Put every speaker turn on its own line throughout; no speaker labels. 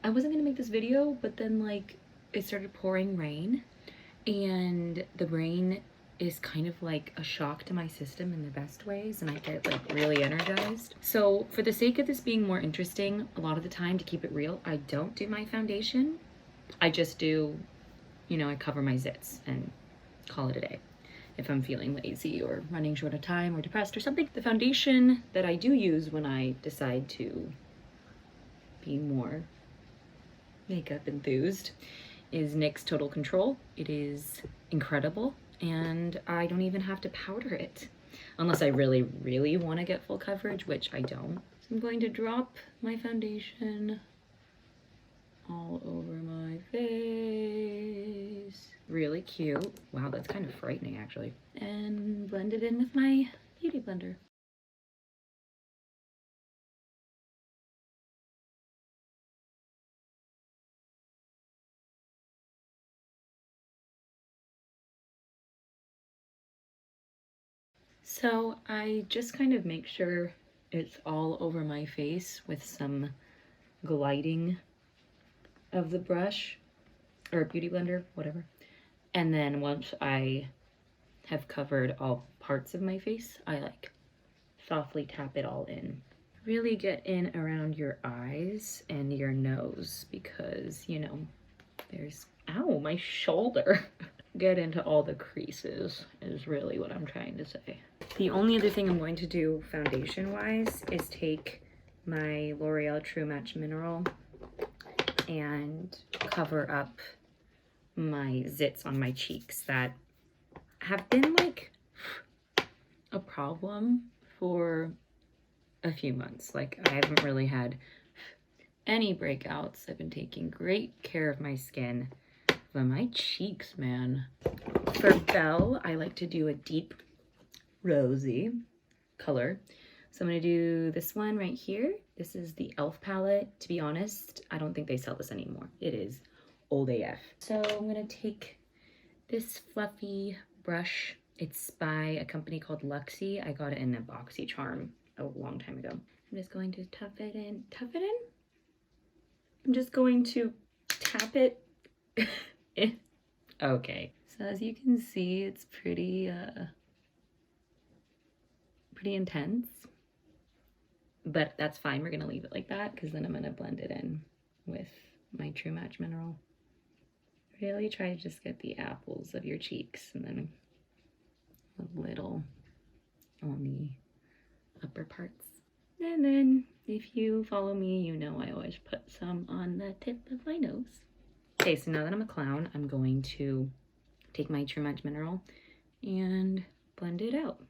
I wasn't gonna make this video, but then like it started pouring rain, and the rain is kind of like a shock to my system in the best ways, and I get like really energized. So for the sake of this being more interesting, a lot of the time, to keep it real, I don't do my foundation. I just do, you know, I cover my zits and call it a day if I'm feeling lazy or running short of time or depressed or something. The foundation that I do use when I decide to be more makeup enthused is NYX Total Control. It is incredible, and I don't even have to powder it unless I really, really want to get full coverage, which I don't. So I'm going to drop my foundation all over my face. Really cute. Wow, that's kind of frightening actually. And blend it in with my beauty blender. So I just kind of make sure it's all over my face with some gliding of the brush or beauty blender, whatever. And then once I have covered all parts of my face, I like softly tap it all in. Really get in around your eyes and your nose because, you know, there's, ow, my shoulder. Get into all the creases is really what I'm trying to say. The only other thing I'm going to do foundation wise is take my L'Oreal True Match Mineral and cover up my zits on my cheeks that have been like a problem for a few months. Like I haven't really had any breakouts. I've been taking great care of my skin, but my cheeks, man. For Belle, I like to do a deep rosy color. So I'm gonna do this one right here. This is the e.l.f. palette. To be honest, I don't think they sell this anymore. It is old AF. So I'm gonna take this fluffy brush. It's by a company called Luxie. I got it in a BoxyCharm a long time ago. I'm just going to tuck it in. Tuck it in? I'm just going to tap it in. Okay. So as you can see, it's pretty intense. But that's fine. We're gonna leave it like that because then I'm gonna blend it in with my True Match Mineral. Really try to just get the apples of your cheeks and then a little on the upper parts. And then if you follow me, you know I always put some on the tip of my nose. Okay, so now that I'm a clown, I'm going to take my True Match Mineral and blend it out.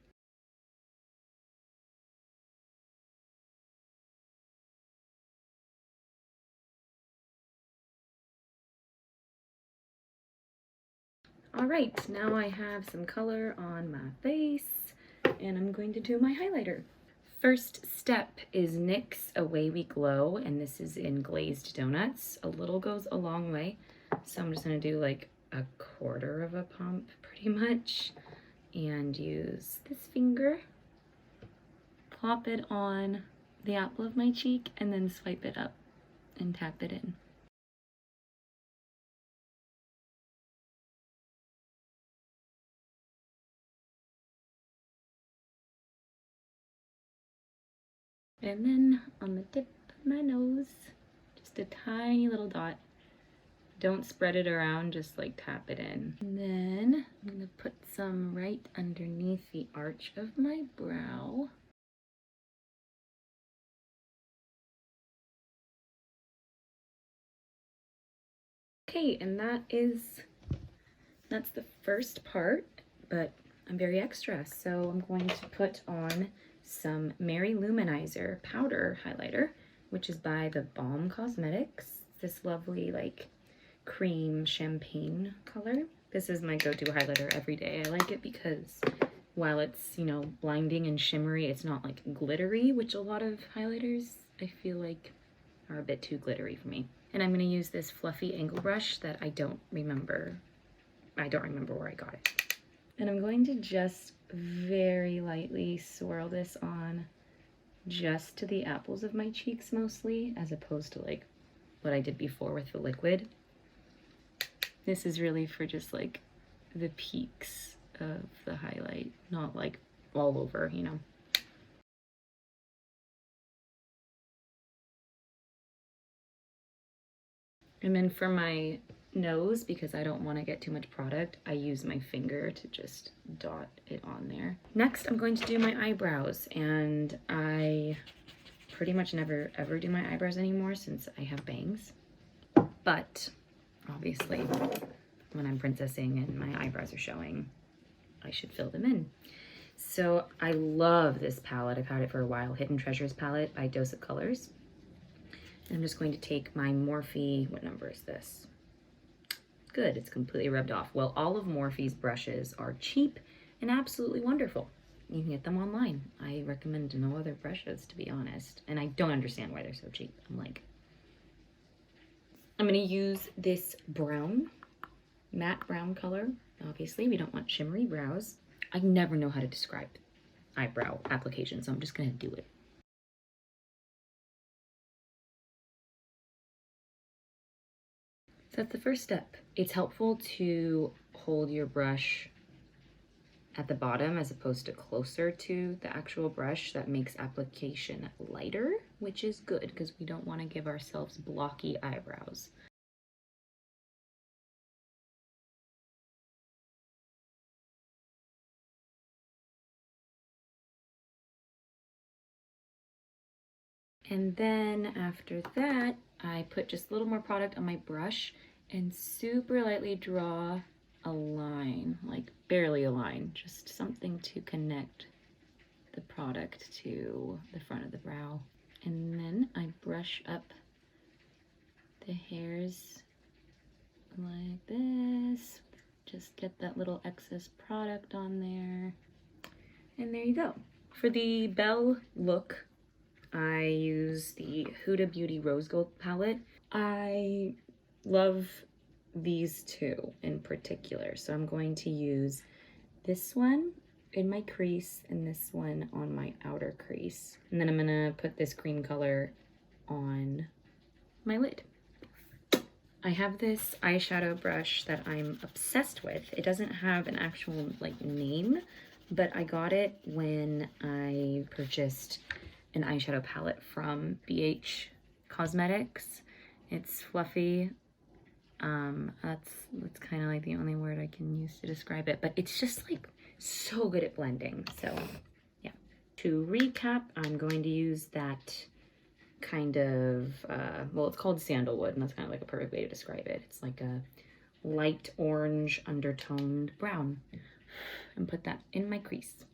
All right, now I have some color on my face and I'm going to do my highlighter. First step is NYX Away We Glow, and this is in Glazed Donuts. A little goes a long way, so I'm just gonna do like a quarter of a pump pretty much and use this finger, plop it on the apple of my cheek, and then swipe it up and tap it in. And then on the tip of my nose, just a tiny little dot. Don't spread it around, just like tap it in. And then I'm gonna put some right underneath the arch of my brow. Okay, and that's the first part, but I'm very extra, so I'm going to put on some Mary Lou Manizer powder highlighter, which is by the Balm Cosmetics. This lovely like cream champagne color. This is my go-to highlighter every day. I like it because while it's, you know, blinding and shimmery, it's not like glittery, which a lot of highlighters I feel like are a bit too glittery for me. And I'm going to use this fluffy angle brush that I don't remember where I got it. And I'm going to just very lightly swirl this on just to the apples of my cheeks mostly, as opposed to like what I did before with the liquid. This is really for just like the peaks of the highlight, not like all over, you know. And then for my nose, because I don't want to get too much product, I use my finger to just dot it on there. Next, I'm going to do my eyebrows, and I pretty much never ever do my eyebrows anymore since I have bangs. But obviously, when I'm princessing and my eyebrows are showing, I should fill them in. So I love this palette. I've had it for a while. Hidden Treasures palette by Dose of Colors. And I'm just going to take my Morphe, what number is this? Good, it's completely rubbed off. Well, all of Morphe's brushes are cheap and absolutely wonderful. You can get them online. I recommend no other brushes, to be honest. And I don't understand why they're so cheap. I'm gonna use this brown, matte brown color. Obviously, we don't want shimmery brows. I never know how to describe eyebrow application, so I'm just gonna do it. So that's the first step. It's helpful to hold your brush at the bottom as opposed to closer to the actual brush. That makes application lighter, which is good because we don't want to give ourselves blocky eyebrows. And then after that, I put just a little more product on my brush and super lightly draw a line, like barely a line, just something to connect the product to the front of the brow. And then I brush up the hairs like this. Just get that little excess product on there. And there you go. For the Belle look, I use the Huda Beauty Rose Gold palette. I love these two in particular. So I'm going to use this one in my crease and this one on my outer crease. And then I'm gonna put this cream color on my lid. I have this eyeshadow brush that I'm obsessed with. It doesn't have an actual like name, but I got it when I purchased an eyeshadow palette from BH Cosmetics. It's fluffy. That's kind of like the only word I can use to describe it, but it's just like so good at blending. So yeah. To recap, I'm going to use that kind of, well, it's called sandalwood, and that's kind of like a perfect way to describe it. It's like a light orange undertoned brown, and put that in my crease.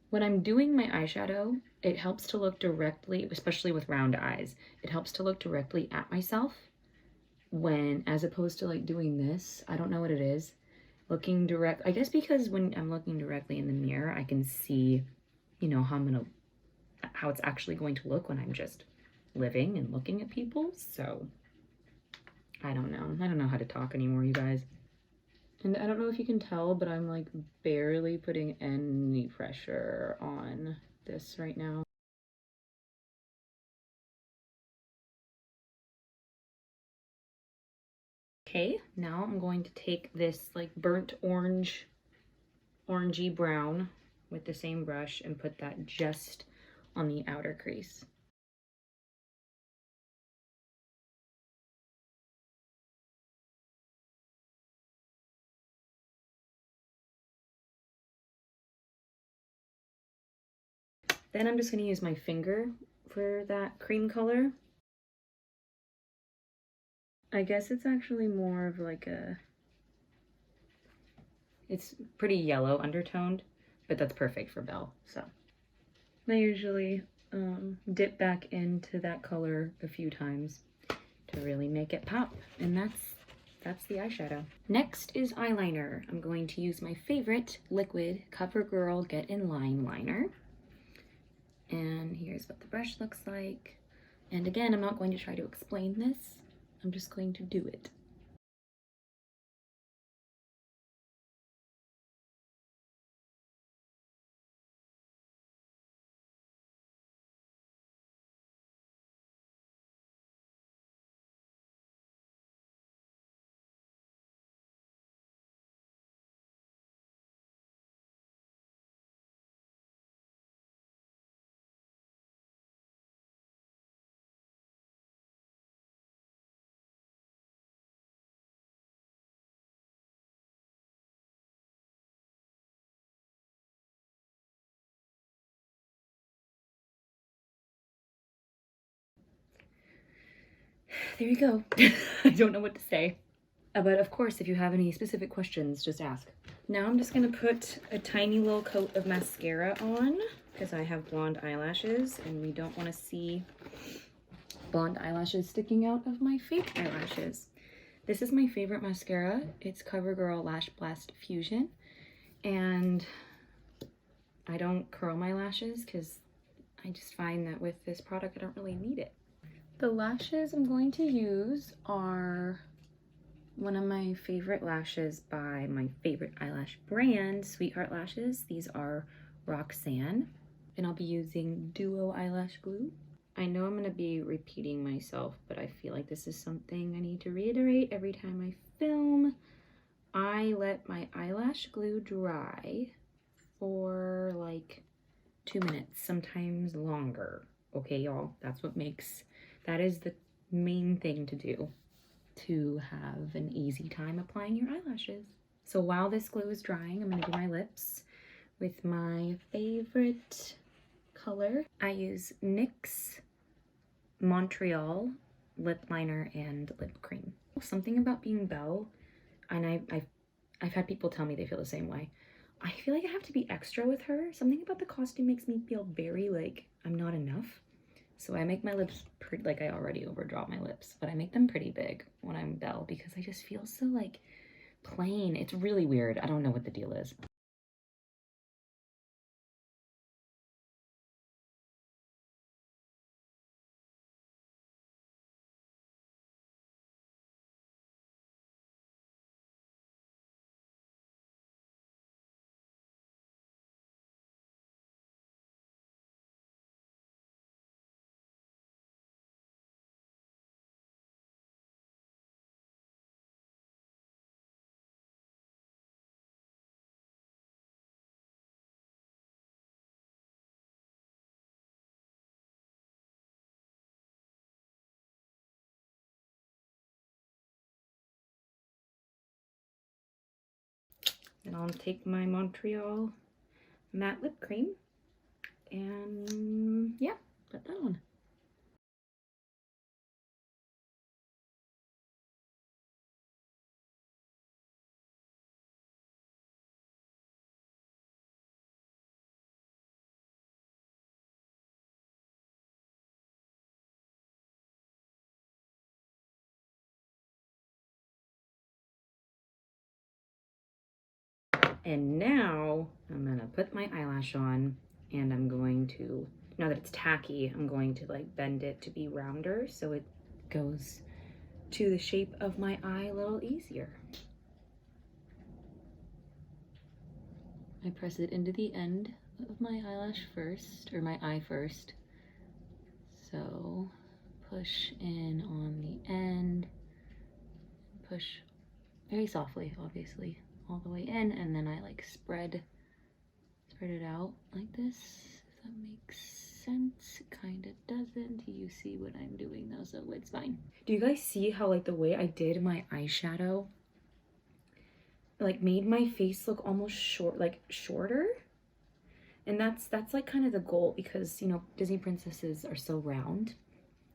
When I'm doing my eyeshadow, it helps to look directly, especially with round eyes, it helps to look directly at myself when, as opposed to like doing this, I don't know what it is, looking direct, I guess because when I'm looking directly in the mirror, I can see, you know, how it's actually going to look when I'm just living and looking at people. So I don't know how to talk anymore, you guys. And I don't know if you can tell, but I'm like barely putting any pressure on this right now. Okay, now I'm going to take this like burnt orange, orangey brown with the same brush and put that just on the outer crease. Then I'm just going to use my finger for that cream color. I guess it's actually more of like it's pretty yellow undertoned, but that's perfect for Belle. So I usually dip back into that color a few times to really make it pop, and that's the eyeshadow. Next is eyeliner. I'm going to use my favorite liquid CoverGirl Get In Line liner. And here's what the brush looks like. And again, I'm not going to try to explain this. I'm just going to do it. there you go. I don't know what to say. But of course, if you have any specific questions, just ask. Now I'm just gonna put a tiny little coat of mascara on because I have blonde eyelashes and we don't want to see blonde eyelashes sticking out of my fake eyelashes. This is my favorite mascara. It's CoverGirl Lash Blast Fusion, and I don't curl my lashes because I just find that with this product I don't really need it. The lashes I'm going to use are one of my favorite lashes by my favorite eyelash brand, Sweetheart Lashes. These are Roxanne, and I'll be using Duo Eyelash Glue. I know I'm going to be repeating myself, but I feel like this is something I need to reiterate every time I film. I let my eyelash glue dry for like 2 minutes, sometimes longer. Okay, y'all, that is the main thing to do to have an easy time applying your eyelashes. So while this glue is drying, I'm going to do my lips with my favorite color. I use NYX Montreal lip liner and lip cream. Something about being Belle, and I've had people tell me they feel the same way. I feel like I have to be extra with her. Something about the costume makes me feel very like I'm not enough. So I make my lips pretty, like I already overdraw my lips, but I make them pretty big when I'm Belle because I just feel so like plain. It's really weird. I don't know what the deal is. And I'll take my Montreal matte lip cream and yeah, put that on. And now I'm gonna put my eyelash on and I'm going to, now that it's tacky, I'm going to like bend it to be rounder so it goes to the shape of my eye a little easier. I press it into the end of my eyelash first, or my eye first. So push in on the end, push very softly, obviously, all the way in, and then I like spread it out like this, if that makes sense. It kind of doesn't. You see what I'm doing though, so it's fine. Do you guys see how like the way I did my eyeshadow like made my face look almost shorter? And that's like kind of the goal because, you know, Disney princesses are so round.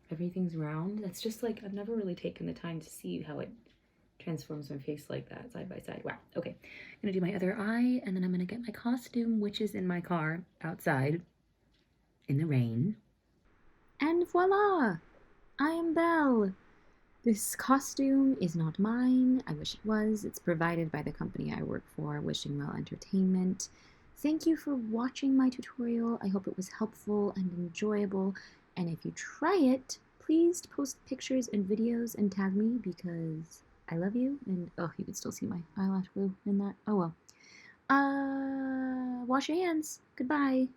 Everything's round. That's just like, I've never really taken the time to see how it transforms my face like that, side by side. Wow. Okay, I'm gonna do my other eye, and then I'm gonna get my costume, which is in my car outside in the rain. And voila! I am Belle! This costume is not mine. I wish it was. It's provided by the company I work for, Wishing Well Entertainment. Thank you for watching my tutorial. I hope it was helpful and enjoyable. And if you try it, please post pictures and videos and tag me because I love you. And oh, you can still see my eyelash glue in that. Oh well. Wash your hands. Goodbye.